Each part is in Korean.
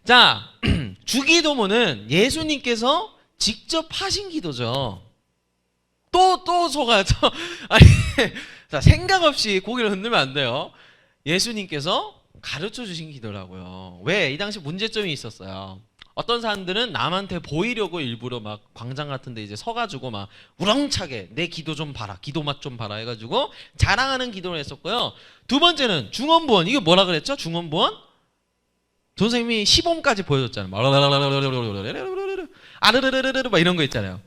자, 주기도문은 예수님께서 직접 하신 기도죠. 또 속아요. 아니, 자, 생각 없이 고개를 흔들면 안 돼요. 예수님께서 가르쳐 주신 기도라고요. 왜? 이 당시 문제점이 있었어요. 어떤 사람들은 남한테 보이려고 일부러 막 광장 같은 데 이제 서가지고 막 우렁차게 내 기도 좀 봐라, 기도 맛 좀 봐라 해가지고 자랑하는 기도를 했었고요. 두 번째는 중언부언. 이거 뭐라 그랬죠? 중언부언? 선생님이 시범까지 보여줬잖아요. 아르르르르르 막 이런 거 있잖아요.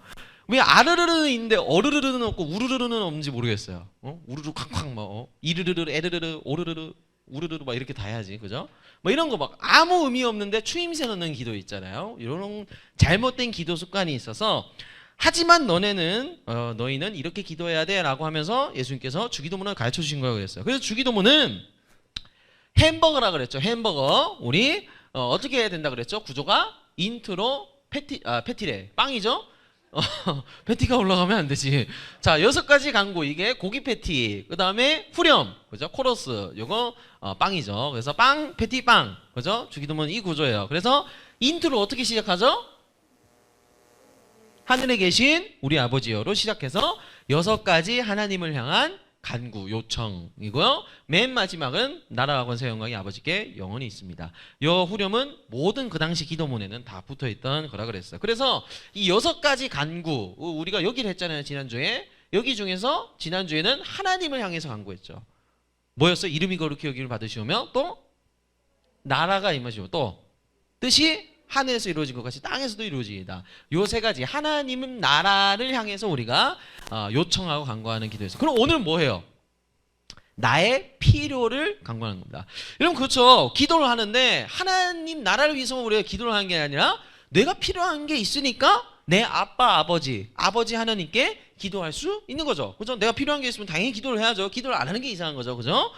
왜 아르르르는 있는데 어르르르는 없고 우르르르는 없는지 모르겠어요. 우르르 쾅쾅 막 이르르르 에르르르 오르르르 우르르르 막 이렇게 다 해야지, 그죠? 뭐 이런 거 막 아무 의미 없는데 추임새 넣는 기도 있잖아요. 이런 잘못된 기도 습관이 있어서 하지만 너희는 이렇게 기도해야 돼라고 하면서 예수님께서 주기도문을 가르쳐 주신 거라고 그랬어요. 그래서 주기도문은 햄버거라 그랬죠. 햄버거 우리 어떻게 해야 된다 그랬죠? 구조가 인트로 패티래 빵이죠. 패티가 올라가면 안 되지. 자, 6가지 강구. 이게 고기 패티, 그 다음에 후렴, 그죠? 코러스, 요거 빵이죠. 그래서 빵, 패티, 빵, 그죠? 주기도문 이 구조예요. 그래서 인트로 어떻게 시작하죠? 하늘에 계신 우리 아버지여로 시작해서 6가지 하나님을 향한 간구, 요청이고요. 맨 마지막은 나라와 권세 영광이 아버지께 영원히 있습니다. 요 후렴은 모든 그 당시 기도문에는 다 붙어있던 거라 그랬어요. 그래서 이 6가지 간구, 우리가 여기를 했잖아요, 지난주에. 여기 중에서 지난주에는 하나님을 향해서 간구했죠. 뭐였어요? 이름이 거룩히 여김을 받으시오며 또 나라가 임하시오. 또 뜻이 하늘에서 이루어진 것 같이 땅에서도 이루어지이다. 요 3가지 하나님 나라를 향해서 우리가 요청하고 간구하는 기도였어요. 그럼 오늘 뭐 해요? 나의 필요를 간구하는 겁니다. 여러분 그렇죠. 기도를 하는데 하나님 나라를 위해서 우리가 기도를 하는 게 아니라 내가 필요한 게 있으니까 내 아빠 아버지 하나님께 기도할 수 있는 거죠. 그죠? 내가 필요한 게 있으면 당연히 기도를 해야죠. 기도를 안 하는 게 이상한 거죠. 그죠?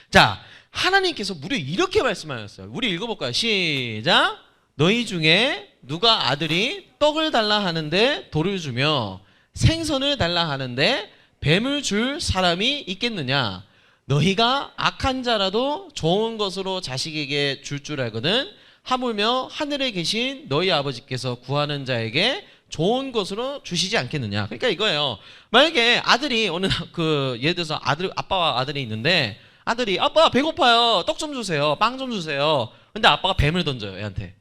자, 하나님께서 무려 이렇게 말씀하셨어요. 우리 읽어볼까요? 시작. 너희 중에 누가 아들이 떡을 달라 하는데 돌을 주며 생선을 달라 하는데 뱀을 줄 사람이 있겠느냐? 너희가 악한 자라도 좋은 것으로 자식에게 줄 알거든. 하물며 하늘에 계신 너희 아버지께서 구하는 자에게 좋은 것으로 주시지 않겠느냐? 그러니까 이거예요. 만약에 아들이 어느 예를 들어서 아빠와 아들이 있는데 아들이 아빠 배고파요. 떡 좀 주세요. 빵 좀 주세요. 근데 아빠가 뱀을 던져요, 애한테.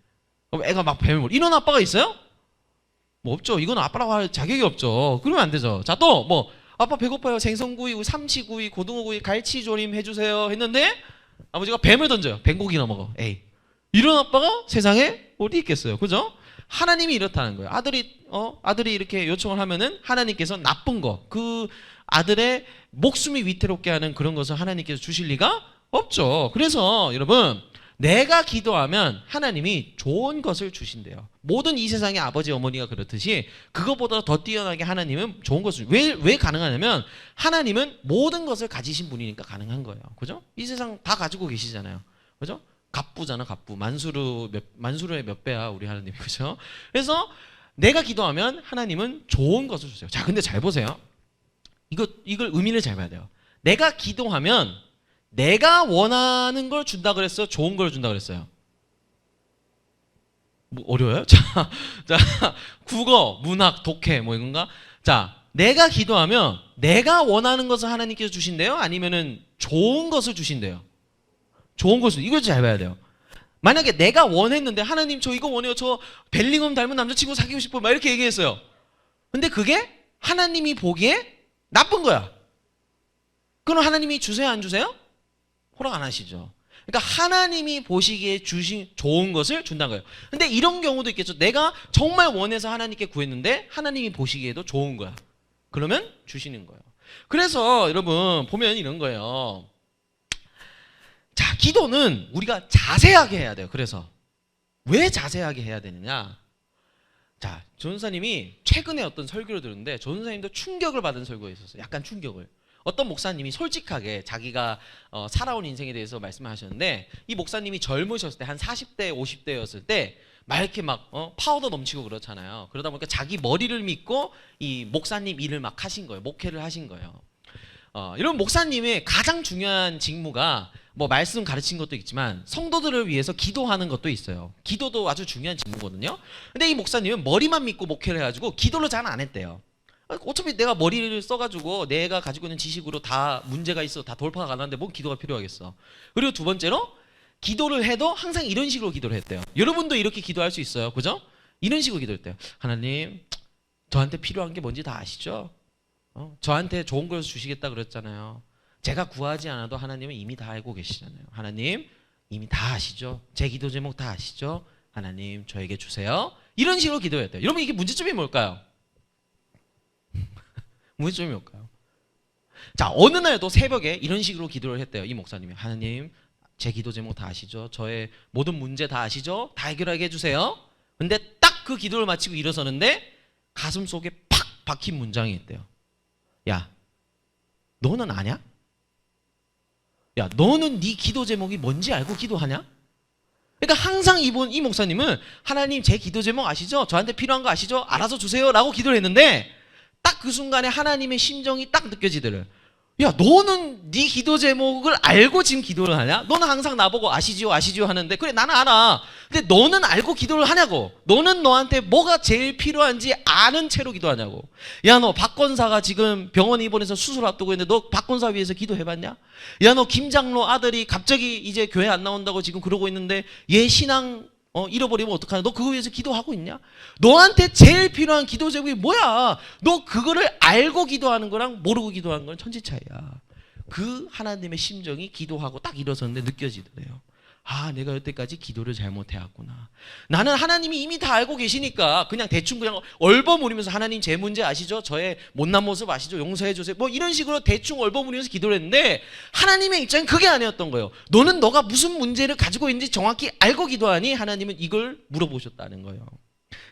그럼 애가 막 뱀을 이런 아빠가 있어요? 뭐 없죠. 이건 아빠라고 할 자격이 없죠. 그러면 안 되죠. 자, 또 뭐 아빠 배고파요. 생선구이, 삼치구이, 고등어구이, 갈치조림 해주세요 했는데 아버지가 뱀을 던져요. 뱀고기나 먹어. 에이, 이런 아빠가 세상에 어디 있겠어요. 그죠? 하나님이 이렇다는 거예요. 아들이 이렇게 요청을 하면은 하나님께서 나쁜 거, 그 아들의 목숨이 위태롭게 하는 그런 것을 하나님께서 주실 리가 없죠. 그래서 여러분 내가 기도하면 하나님이 좋은 것을 주신대요. 모든 이 세상의 아버지 어머니가 그렇듯이 그것보다 더 뛰어나게 하나님은 좋은 것을 왜 가능하냐면 하나님은 모든 것을 가지신 분이니까 가능한 거예요. 그죠? 이 세상 다 가지고 계시잖아요. 그죠? 갑부잖아, 갑부. 만수르의 몇 배야 우리 하나님. 그죠? 그래서 내가 기도하면 하나님은 좋은 것을 주세요. 자, 근데 잘 보세요. 이걸 의미를 잘 봐야 돼요. 내가 기도하면 내가 원하는 걸 준다 그랬어요? 좋은 걸 준다 그랬어요? 뭐 어려워요? 자, 국어, 문학, 독해 뭐 이건가? 자, 내가 기도하면 내가 원하는 것을 하나님께서 주신대요? 아니면은 좋은 것을 주신대요? 좋은 것을, 이걸 잘 봐야 돼요. 만약에 내가 원했는데 하나님 저 이거 원해요. 저 벨링엄 닮은 남자친구 사귀고 싶어요. 막 이렇게 얘기했어요. 근데 그게 하나님이 보기에 나쁜 거야. 그럼 하나님이 주세요, 안 주세요? 허락 안 하시죠. 그러니까 하나님이 보시기에 주신 좋은 것을 준다는 거예요. 근데 이런 경우도 있겠죠. 내가 정말 원해서 하나님께 구했는데 하나님이 보시기에도 좋은 거야. 그러면 주시는 거예요. 그래서 여러분 보면 이런 거예요. 자, 기도는 우리가 자세하게 해야 돼요. 그래서 왜 자세하게 해야 되느냐? 자, 전사님이 최근에 어떤 설교를 들었는데 전사님도 충격을 받은 설교가 있었어요. 약간 충격을. 어떤 목사님이 솔직하게 자기가 살아온 인생에 대해서 말씀하셨는데 이 목사님이 젊으셨을 때 한 40대 50대였을 때 막 이렇게 막 파우더 넘치고 그렇잖아요. 그러다 보니까 자기 머리를 믿고 이 목사님 일을 막 하신 거예요. 목회를 하신 거예요. 이런 목사님의 가장 중요한 직무가 뭐 말씀 가르친 것도 있지만 성도들을 위해서 기도하는 것도 있어요. 기도도 아주 중요한 직무거든요. 근데 이 목사님은 머리만 믿고 목회를 해가지고 기도를 잘 안 했대요. 어차피 내가 머리를 써가지고 내가 가지고 있는 지식으로 다 문제가 있어 다 돌파가 가능한데 뭔 기도가 필요하겠어. 그리고 두 번째로 기도를 해도 항상 이런 식으로 기도를 했대요. 여러분도 이렇게 기도할 수 있어요. 그죠? 이런 식으로 기도했대요. 하나님, 저한테 필요한 게 뭔지 다 아시죠? 저한테 좋은 걸 주시겠다 그랬잖아요. 제가 구하지 않아도 하나님은 이미 다 알고 계시잖아요. 하나님, 이미 다 아시죠? 제 기도 제목 다 아시죠? 하나님, 저에게 주세요. 이런 식으로 기도했대요. 여러분, 이게 문제점이 뭘까요? 문제점이 뭘까요? 자, 어느 날도 새벽에 이런 식으로 기도를 했대요. 이 목사님이. 하나님, 제 기도 제목 다 아시죠? 저의 모든 문제 다 아시죠? 다 해결하게 해주세요. 근데 딱 그 기도를 마치고 일어서는데 가슴 속에 팍 박힌 문장이 있대요. 야, 너는 아냐? 야, 너는 네 기도 제목이 뭔지 알고 기도하냐? 그러니까 항상 이 목사님은 하나님 제 기도 제목 아시죠? 저한테 필요한 거 아시죠? 알아서 주세요 라고 기도를 했는데 딱 그 순간에 하나님의 심정이 딱 느껴지더래. 야, 너는 네 기도 제목을 알고 지금 기도를 하냐? 너는 항상 나보고 아시지요 아시지요 하는데 그래 나는 알아. 근데 너는 알고 기도를 하냐고. 너는 너한테 뭐가 제일 필요한지 아는 채로 기도하냐고. 야, 너 박권사가 지금 병원에 입원해서 수술 앞두고 있는데 너 박권사 위해서 기도해봤냐? 야, 너 김장로 아들이 갑자기 이제 교회 안 나온다고 지금 그러고 있는데 얘 신앙 잃어버리면 어떡하냐? 너 그거 위해서 기도하고 있냐? 너한테 제일 필요한 기도 제목이 뭐야? 너 그거를 알고 기도하는 거랑 모르고 기도하는 건 천지 차이야. 그 하나님의 심정이 기도하고 딱 일어섰는데 느껴지더래요. 아, 내가 여태까지 기도를 잘못해왔구나. 나는 하나님이 이미 다 알고 계시니까 그냥 대충 그냥 얼버무리면서 하나님 제 문제 아시죠? 저의 못난 모습 아시죠? 용서해 주세요. 뭐 이런 식으로 대충 얼버무리면서 기도를 했는데 하나님의 입장은 그게 아니었던 거예요. 너는 너가 무슨 문제를 가지고 있는지 정확히 알고 기도하니 하나님은 이걸 물어보셨다는 거예요.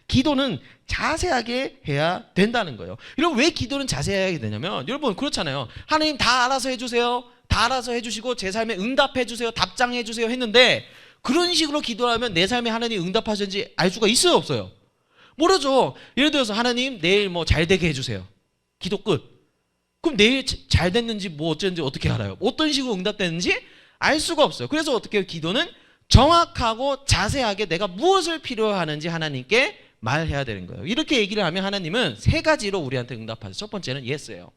기도는 자세하게 해야 된다는 거예요. 여러분, 왜 기도는 자세하게 되냐면 여러분 그렇잖아요. 하나님 다 알아서 해주세요. 다 알아서 해주시고 제 삶에 응답해주세요. 답장해주세요 했는데 그런 식으로 기도하면 내 삶에 하나님이 응답하셨는지 알 수가 있어요 없어요? 모르죠. 예를 들어서 하나님 내일 뭐 잘 되게 해주세요. 기도 끝. 그럼 내일 잘 됐는지 뭐 어쨌는지 어떻게 알아요? 어떤 식으로 응답됐는지 알 수가 없어요. 그래서 어떻게 해요? 기도는 정확하고 자세하게 내가 무엇을 필요하는지 하나님께 말해야 되는 거예요. 이렇게 얘기를 하면 하나님은 세 가지로 우리한테 응답하세요. 첫 번째는 yes예요.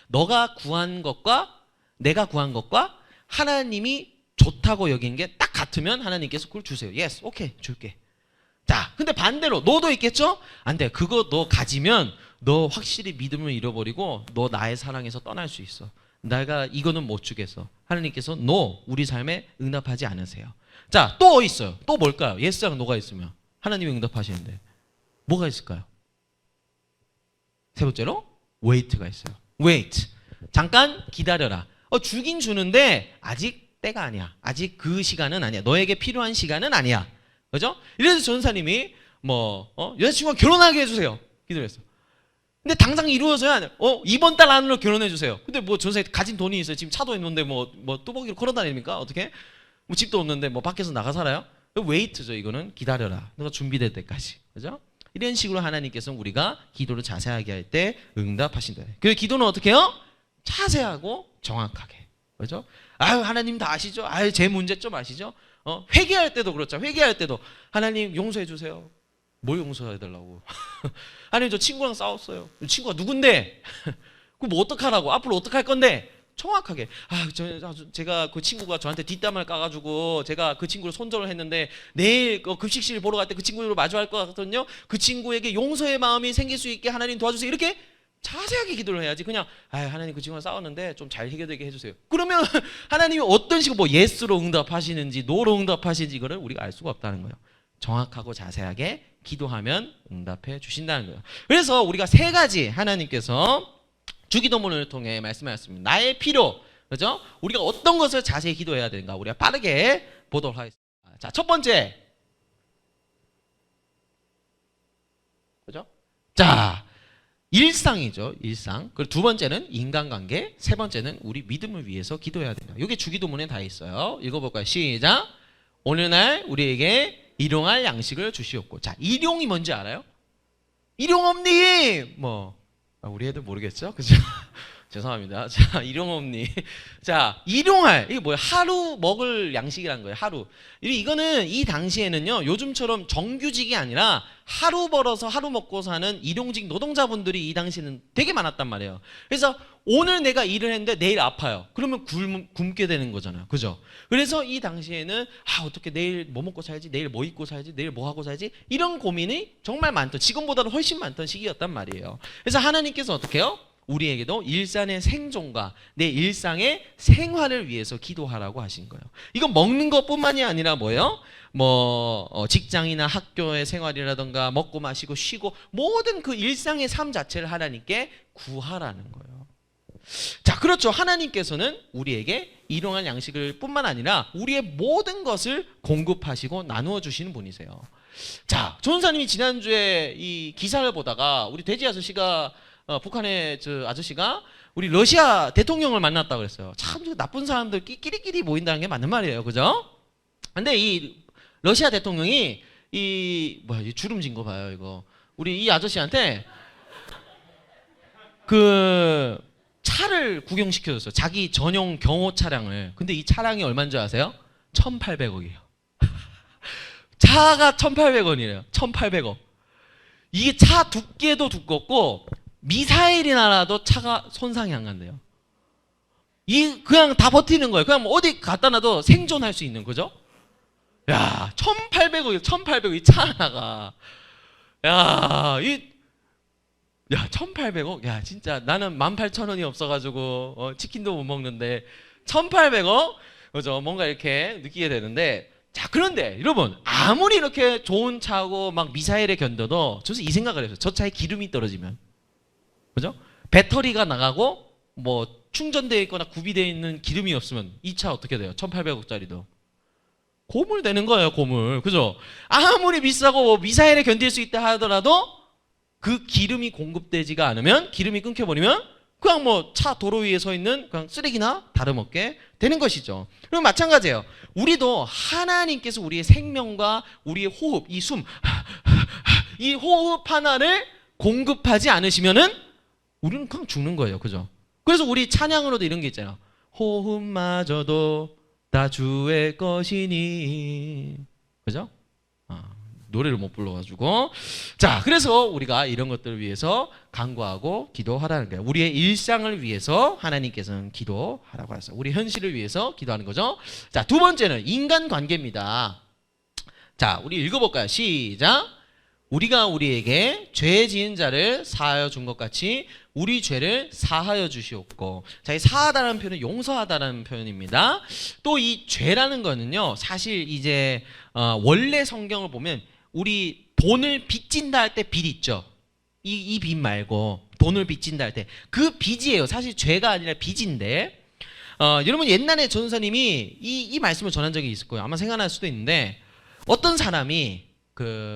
너가 구한 것과 내가 구한 것과 하나님이 좋다고 여긴 게 딱 같으면 하나님께서 그걸 주세요. yes, 오케이, 줄게. 자, 근데 반대로 너도 있겠죠? 안 돼. 그거 너 가지면 너 확실히 믿음을 잃어버리고 너 나의 사랑에서 떠날 수 있어. 내가 이거는 못 주겠어. 하나님께서 no, 우리 삶에 응답하지 않으세요. 자, 또 있어요. 또 뭘까요? yes랑 no가 있으면 하나님이 응답하시는데 뭐가 있을까요? 세 번째로 wait가 있어요. wait, 잠깐 기다려라. 주긴 주는데 아직 때가 아니야. 아직 그 시간은 아니야. 너에게 필요한 시간은 아니야. 그죠? 이래서 전사님이 여자친구가 결혼하게 해주세요. 기도했어. 근데 당장 이루어져야 이번 달 안으로 결혼해 주세요. 근데 뭐 전사님 가진 돈이 있어요. 지금 차도 있는데 뭐 뚜벅이로 걸어다닙니까? 어떻게? 뭐 집도 없는데 뭐 밖에서 나가 살아요? 웨이트죠. 이거는 기다려라. 너가 준비될 때까지. 그죠? 이런 식으로 하나님께서는 우리가 기도를 자세하게 할 때 응답하신다. 그래서 기도는 어떻게 해요? 자세하고 정확하게. 그죠? 아유, 하나님 다 아시죠? 아유, 제 문제점 아시죠? 회개할 때도 그렇죠. 회개할 때도 하나님 용서해 주세요. 뭘 용서해 달라고? 하나님 저 친구랑 싸웠어요. 친구가 누군데? 그럼 뭐 어떡하라고? 앞으로 어떡할 건데? 정확하게. 제가 그 친구가 저한테 뒷담을 까가지고 제가 그 친구를 손절을 했는데 내일 급식실 보러 갈 때 그 친구를 마주할 것 같거든요. 그 친구에게 용서의 마음이 생길 수 있게 하나님 도와주세요. 이렇게 자세하게 기도를 해야지. 그냥 하나님 그 친구랑 싸웠는데 좀 잘 해결되게 해주세요. 그러면 하나님이 어떤 식으로 뭐 예스로 응답하시는지 노로 응답하시는지 이거를 우리가 알 수가 없다는 거예요. 정확하고 자세하게 기도하면 응답해 주신다는 거예요. 그래서 우리가 세 가지 하나님께서 주기도문을 통해 말씀하셨습니다. 나의 필요, 그죠? 우리가 어떤 것을 자세히 기도해야 되는가? 우리가 빠르게 보도록 하겠습니다. 자, 첫 번째, 그죠? 자, 일상이죠, 일상. 그리고 두 번째는 인간관계, 세 번째는 우리 믿음을 위해서 기도해야 된다. 이게 주기도문에 다 있어요. 읽어볼까요? 시작. 오늘날 우리에게 일용할 양식을 주시옵고. 자, 일용이 뭔지 알아요? 일용엄니! 우리 애들 모르겠죠? 그죠? 죄송합니다. 자, 일용업님. 자, 일용할. 이게 뭐야? 하루 먹을 양식이란 거예요. 하루. 이거는 이 당시에는요, 요즘처럼 정규직이 아니라 하루 벌어서 하루 먹고 사는 일용직 노동자분들이 이 당시에는 되게 많았단 말이에요. 그래서 오늘 내가 일을 했는데 내일 아파요. 그러면 굶게 되는 거잖아요. 그죠? 그래서 이 당시에는 어떻게 내일 뭐 먹고 살지? 내일 뭐 입고 살지? 내일 뭐 하고 살지? 이런 고민이 정말 많던, 지금보다는 훨씬 많던 시기였단 말이에요. 그래서 하나님께서 어떻게 해요? 우리에게도 일상의 생존과 내 일상의 생활을 위해서 기도하라고 하신 거예요. 이건 먹는 것뿐만이 아니라 뭐예요? 직장이나 학교의 생활이라든가 먹고 마시고 쉬고 모든 그 일상의 삶 자체를 하나님께 구하라는 거예요. 자, 그렇죠. 하나님께서는 우리에게 일용할 양식을 뿐만 아니라 우리의 모든 것을 공급하시고 나누어 주시는 분이세요. 자, 전사님이 지난주에 이 기사를 보다가 우리 돼지 아저씨가 북한의 저 아저씨가 우리 러시아 대통령을 만났다고 그랬어요. 참 나쁜 사람들 끼리끼리 모인다는 게 맞는 말이에요. 그죠? 근데 이 러시아 대통령이 이 주름진 거 봐요, 이거. 우리 이 아저씨한테 그 차를 구경시켜줬어요. 자기 전용 경호 차량을. 근데 이 차량이 얼마인 줄 아세요? 1,800억이에요. 차가 1,800원이래요. 1,800억. 이게 차 두께도 두껍고 미사일이 날아도 차가 손상이 안 간대요. 그냥 다 버티는 거예요. 그냥 뭐 어디 갖다 놔도 생존할 수 있는 거죠. 야, 1,800억, 1,800억 이 차 하나가. 야, 1,800억? 야, 진짜 나는 18,000원이 없어가지고 치킨도 못 먹는데 1,800억? 그죠? 뭔가 이렇게 느끼게 되는데, 자, 그런데 여러분, 아무리 이렇게 좋은 차고 막 미사일에 견뎌도 저는 이 생각을 했어요. 저 차에 기름이 떨어지면, 그죠? 배터리가 나가고 뭐 충전되어 있거나 구비되어 있는 기름이 없으면 이 차 어떻게 돼요? 1,800억짜리도 고물 되는 거예요. 고물. 그죠? 아무리 비싸고 뭐 미사일에 견딜 수 있다 하더라도 그 기름이 공급되지가 않으면, 기름이 끊겨버리면 그냥 뭐 차 도로 위에 서 있는 그냥 쓰레기나 다름없게 되는 것이죠. 그럼 마찬가지예요. 우리도 하나님께서 우리의 생명과 우리의 호흡, 이 숨, 이 호흡 하나를 공급하지 않으시면은 우리는 그냥 죽는 거예요. 그죠? 그래서 우리 찬양으로도 이런 게 있잖아요. 호흡마저도 다 주의 것이니. 그죠? 노래를 못 불러가지고. 자, 그래서 우리가 이런 것들을 위해서 간구하고 기도하라는 거예요. 우리의 일상을 위해서 하나님께서는 기도하라고 하셨어요. 우리 현실을 위해서 기도하는 거죠. 자, 두 번째는 인간관계입니다. 자, 우리 읽어볼까요? 시작. 우리가 우리에게 죄 지은 자를 사하여 준 것 같이 우리 죄를 사하여 주시옵고. 자, 이 사하다라는 표현은 용서하다라는 표현입니다. 또 이 죄라는 거는요, 사실 이제 원래 성경을 보면 우리 돈을 빚진다 할 때 빚 있죠. 이 빚 말고 돈을 빚진다 할 때 그 빚이에요. 사실 죄가 아니라 빚인데, 여러분 옛날에 전도사님이 이 말씀을 전한 적이 있을 거예요. 아마 생각날 수도 있는데, 어떤 사람이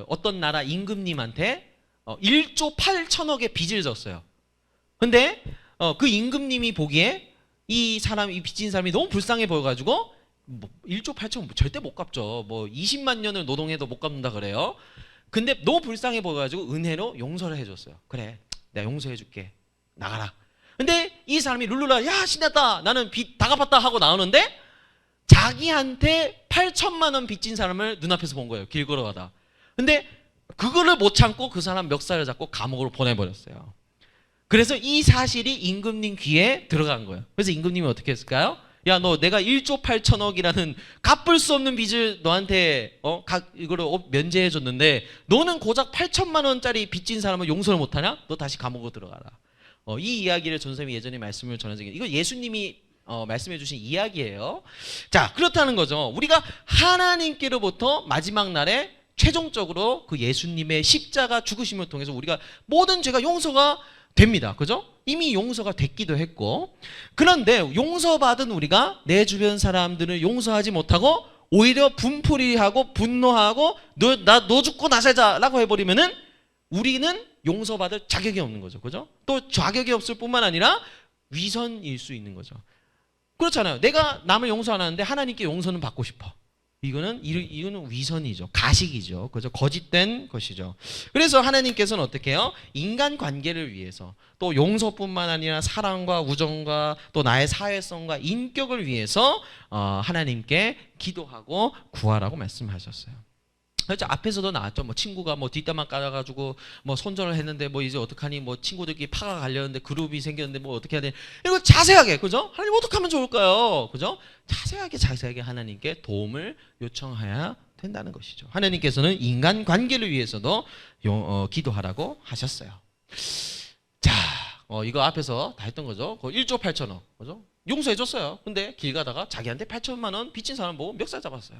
어떤 나라 임금님한테 1조 8천억의 빚을 졌어요. 근데 그 임금님이 보기에 이 빚진 사람이 너무 불쌍해 보여가지고 뭐 1조 8천억 절대 못 갚죠. 뭐 20만 년을 노동해도 못 갚는다 그래요. 근데 너무 불쌍해 보여가지고 은혜로 용서를 해줬어요. 그래, 내가 용서해줄게. 나가라. 근데 이 사람이 룰루라, 야 신났다, 나는 빚 다 갚았다 하고 나오는데 자기한테 8천만 원 빚진 사람을 눈앞에서 본 거예요. 길 걸어가다. 근데 그거를 못 참고 그 사람 멱살을 잡고 감옥으로 보내버렸어요. 그래서 이 사실이 임금님 귀에 들어간 거예요. 그래서 임금님이 어떻게 했을까요? 야, 너 내가 1조 8천억이라는 갚을 수 없는 빚을 너한테 이거를 면제해 줬는데 너는 고작 8천만 원짜리 빚진 사람을 용서를 못하냐? 너 다시 감옥으로 들어가라. 이 이야기를 전선생님이 예전에 말씀을 전한 적이, 이거 예수님이 말씀해 주신 이야기예요. 자, 그렇다는 거죠. 우리가 하나님께로부터 마지막 날에 최종적으로 그 예수님의 십자가 죽으심을 통해서 우리가 모든 죄가 용서가 됩니다. 그죠? 이미 용서가 됐기도 했고, 그런데 용서받은 우리가 내 주변 사람들을 용서하지 못하고 오히려 분풀이하고 분노하고 너 죽고 나 살자라고 해버리면은 우리는 용서받을 자격이 없는 거죠. 그죠? 또 자격이 없을 뿐만 아니라 위선일 수 있는 거죠. 그렇잖아요. 내가 남을 용서 안 하는데 하나님께 용서는 받고 싶어. 이거는 위선이죠. 가식이죠. 그죠? 거짓된 것이죠. 그래서 하나님께서는 어떻게 해요? 인간 관계를 위해서 또 용서뿐만 아니라 사랑과 우정과 또 나의 사회성과 인격을 위해서 하나님께 기도하고 구하라고 말씀하셨어요. 그렇죠. 앞에서도 나왔죠. 뭐 친구가 뭐 뒷담화 깔아가지고 뭐 손절을 했는데 뭐 이제 어떡하니 뭐 친구들끼리 파가 갈렸는데 그룹이 생겼는데 뭐 어떻게 해야 되니 이거 자세하게 그죠? 하나님 어떻게 하면 좋을까요? 그죠? 자세하게 하나님께 도움을 요청해야 된다는 것이죠. 하나님께서는 인간 관계를 위해서도 기도하라고 하셨어요. 자, 이거 앞에서 다 했던 거죠. 1조 8천억 그죠? 용서해줬어요. 근데 길 가다가 자기한테 8천만 원 빚진 사람 보고 멱살 잡았어요.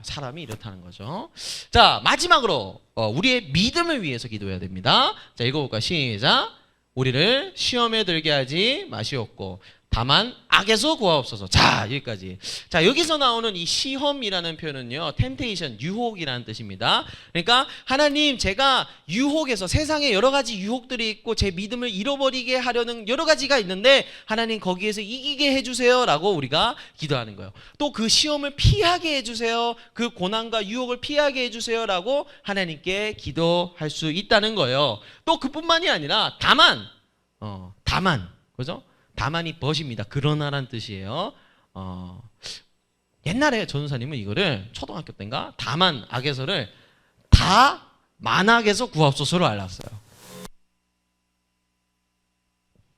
사람이 이렇다는 거죠. 자, 마지막으로 우리의 믿음을 위해서 기도해야 됩니다. 자, 읽어볼까? 시작. 우리를 시험에 들게 하지 마시옵고 다만 악에서 구하옵소서. 자, 여기까지. 자, 여기서 나오는 이 시험이라는 표현은요, temptation, 유혹이라는 뜻입니다. 그러니까 하나님, 제가 유혹에서 세상에 여러 가지 유혹들이 있고 제 믿음을 잃어버리게 하려는 여러 가지가 있는데 하나님 거기에서 이기게 해주세요라고 우리가 기도하는 거예요. 또 그 시험을 피하게 해주세요. 그 고난과 유혹을 피하게 해주세요라고 하나님께 기도할 수 있다는 거예요. 또 그뿐만이 아니라 다만, 그죠? 다만이 벗입니다. 그러나란 뜻이에요. 옛날에 전도사님은 이거를 초등학교 때인가 다만 악에서를 다 만악에서 구하옵소서로 알았어요.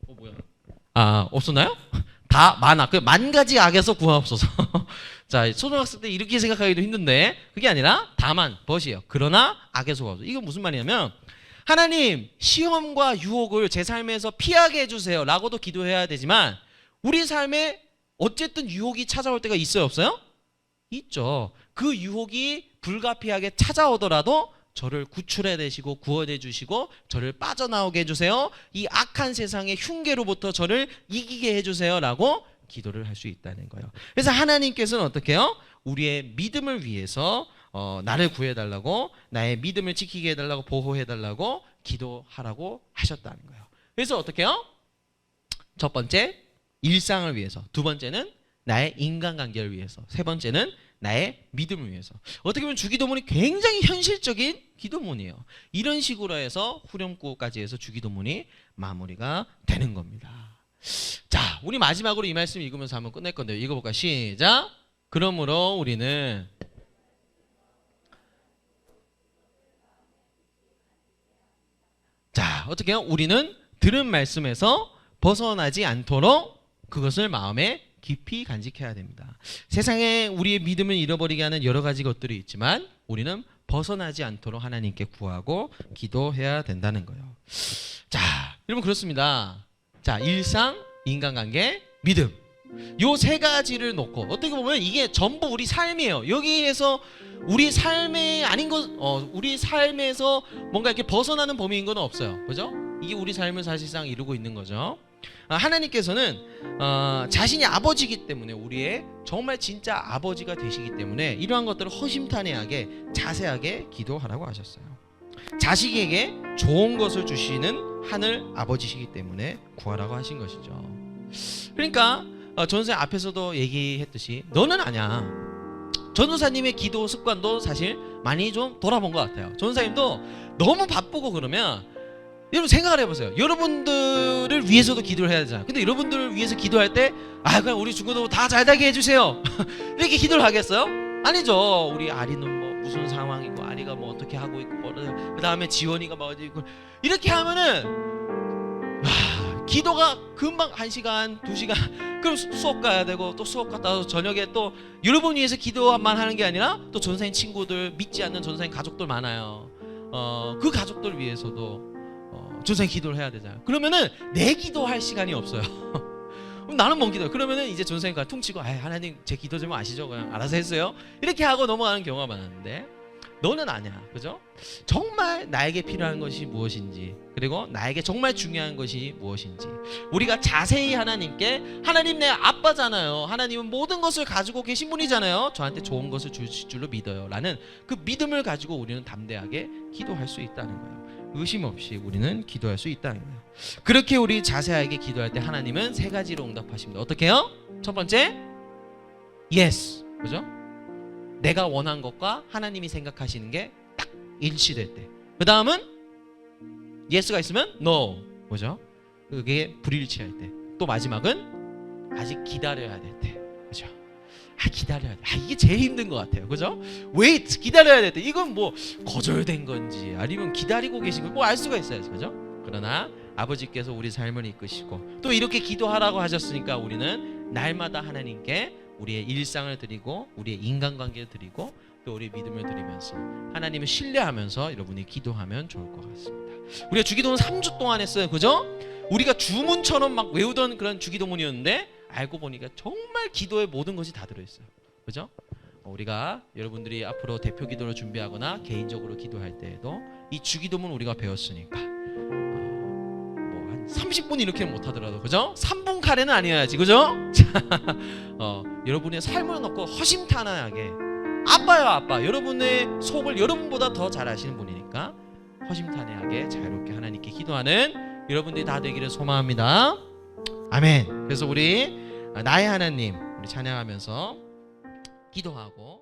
뭐야? 없었나요? 다 만악, 그 만 가지 악에서 구하옵소서. 자, 초등학생 때 이렇게 생각하기도 힘든데 그게 아니라 다만 벗이에요. 그러나 악에서 구하옵소서. 이건 무슨 말이냐면 하나님 시험과 유혹을 제 삶에서 피하게 해주세요 라고도 기도해야 되지만 우리 삶에 어쨌든 유혹이 찾아올 때가 있어요 없어요? 있죠. 그 유혹이 불가피하게 찾아오더라도 저를 구출해 내시고 구원해 주시고 저를 빠져나오게 해주세요. 이 악한 세상의 흉계로부터 저를 이기게 해주세요 라고 기도를 할 수 있다는 거예요. 그래서 하나님께서는 어떻게 해요? 우리의 믿음을 위해서 나를 구해달라고 나의 믿음을 지키게 해달라고 보호해달라고 기도하라고 하셨다는 거예요. 그래서 어떻게 해요? 첫 번째 일상을 위해서, 두 번째는 나의 인간관계를 위해서, 세 번째는 나의 믿음을 위해서. 어떻게 보면 주기도문이 굉장히 현실적인 기도문이에요. 이런 식으로 해서 후렴구까지 해서 주기도문이 마무리가 되는 겁니다. 자, 우리 마지막으로 이 말씀 읽으면서 한번 끝낼 건데요. 읽어볼까요? 시작. 그러므로 우리는 자, 어떻게 해요? 우리는 들은 말씀에서 벗어나지 않도록 그것을 마음에 깊이 간직해야 됩니다. 세상에 우리의 믿음을 잃어버리게 하는 여러 가지 것들이 있지만 우리는 벗어나지 않도록 하나님께 구하고 기도해야 된다는 거예요. 자, 여러분 그렇습니다. 자, 일상, 인간관계, 믿음. 요 세 가지를 놓고 어떻게 보면 이게 전부 우리 삶이에요. 여기에서 우리 삶의 아닌 것, 우리 삶에서 뭔가 이렇게 벗어나는 범위인 건 없어요. 그죠? 이게 우리 삶을 사실상 이루고 있는 거죠. 하나님께서는 자신이 아버지이기 때문에 우리의 정말 진짜 아버지가 되시기 때문에 이러한 것들을 허심탄회하게 자세하게 기도하라고 하셨어요. 자식에게 좋은 것을 주시는 하늘 아버지시기 때문에 구하라고 하신 것이죠. 그러니까 전도사 앞에서도 얘기했듯이 너는 아냐. 전도사님의 기도 습관도 사실 많이 좀 돌아본 것 같아요. 전도사님도 너무 바쁘고 그러면 여러분 생각을 해보세요. 여러분들을 위해서도 기도를 해야 되잖아요. 근데 여러분들을 위해서 기도할 때 그냥 우리 중고도 다 잘 되게 해주세요 이렇게 기도를 하겠어요? 아니죠. 우리 아리는 뭐 무슨 상황이고 아리가 뭐 어떻게 하고 있고 그 다음에 지원이가 뭐 어디 있고 이렇게 하면은 기도가 금방 1시간 2시간 그럼 수업 가야 되고 또 수업 갔다 와서 저녁에 또 여러분 위해서 기도만 하는 게 아니라 또 전사님 친구들 믿지 않는 전사님 가족들 많아요. 그 가족들 위해서도 전사님 기도를 해야 되잖아요. 그러면은 내 기도할 시간이 없어요. 나는 못 기도해요. 그러면은 이제 전사님과 퉁치고 하나님 제 기도 좀 아시죠? 그냥 알아서 했어요. 이렇게 하고 넘어가는 경우가 많았는데 너는 아냐. 그죠? 정말 나에게 필요한 것이 무엇인지 그리고 나에게 정말 중요한 것이 무엇인지 우리가 자세히 하나님께 하나님 내 아빠잖아요. 하나님은 모든 것을 가지고 계신 분이잖아요. 저한테 좋은 것을 주실 줄로 믿어요 라는 그 믿음을 가지고 우리는 담대하게 기도할 수 있다는 거예요. 의심 없이 우리는 기도할 수 있다는 거예요. 그렇게 우리 자세하게 기도할 때 하나님은 세 가지로 응답하십니다. 어떻게 해요? 첫 번째 yes. 그죠? 내가 원한 것과 하나님이 생각하시는 게 딱 일치될 때. 그 다음은 yes가 있으면 no. 뭐죠? 그게 불일치할 때. 또 마지막은 아직 기다려야 될 때. 그죠? 기다려야 돼. 이게 제일 힘든 것 같아요. 그죠? wait, 기다려야 될 때. 이건 뭐 거절된 건지 아니면 기다리고 계신 걸 뭐 알 수가 있어야지. 그죠? 그러나 아버지께서 우리 삶을 이끄시고 또 이렇게 기도하라고 하셨으니까 우리는 날마다 하나님께 우리의 일상을 드리고 우리의 인간관계를 드리고 또 우리의 믿음을 드리면서 하나님을 신뢰하면서 여러분이 기도하면 좋을 것 같습니다. 우리가 주기도문 3주 동안 했어요. 그죠? 우리가 주문처럼 막 외우던 그런 주기도문이었는데 알고 보니까 정말 기도의 모든 것이 다 들어있어요. 그죠? 우리가 여러분들이 앞으로 대표 기도를 준비하거나 개인적으로 기도할 때에도 이 주기도문 우리가 배웠으니까 뭐 한 30분 이렇게는 못하더라도 그죠? 3분 카레는 아니어야지. 그죠? 여러분의 삶을 놓고 허심탄회하게 아빠요 아빠, 여러분의 속을 여러분보다 더 잘 아시는 분이니까 허심탄회하게 자유롭게 하나님께 기도하는 여러분들이 다 되기를 소망합니다. 아멘. 그래서 우리 나의 하나님 우리 찬양하면서 기도하고